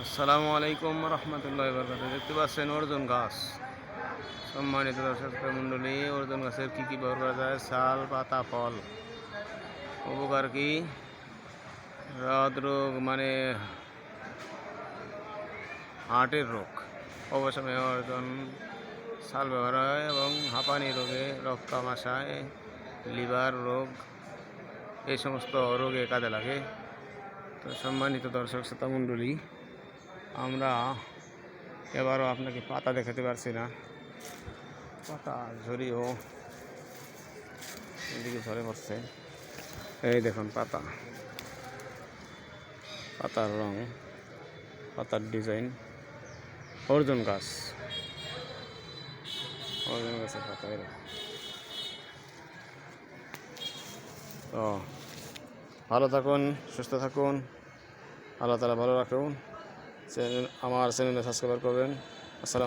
আসসালামু আলাইকুম রহমতুল্লাহ বরকাত। দেখতে পাচ্ছেন অর্জুন গাছ। সম্মানিত দর্শক মণ্ডলী, অর্জুন গাছের কী কী ব্যবহার করা যায়? ছাল, পাতা, ফল। উপকার কি? হৃদরোগ মানে হার্টের রোগ অবশ্যই অর্জুন ছাল ব্যবহার হয় এবং হাঁপানি রোগে, রক্তামাশয়, লিভার রোগ, এই সমস্ত রোগে কাজে লাগে। তো সম্মানিত দর্শক শ্রোতা মণ্ডলী, আমরা এবারও আপনাকে পাতা দেখাতে পারছি না। পাতা ঝরিও এদিকে ঝরে পড়ছে। এই দেখুন পাতা, পাতার রং, পাতার ডিজাইন। অর্জুন গাছ, অর্জুন গাছের পাতা এরকম। তো ভালো থাকুন, সুস্থ থাকুন, আল্লাহ তাআলা ভালো রাখুন। আমার চ্যানেলে সাবস্ক্রাইব করবেন। আসসালামু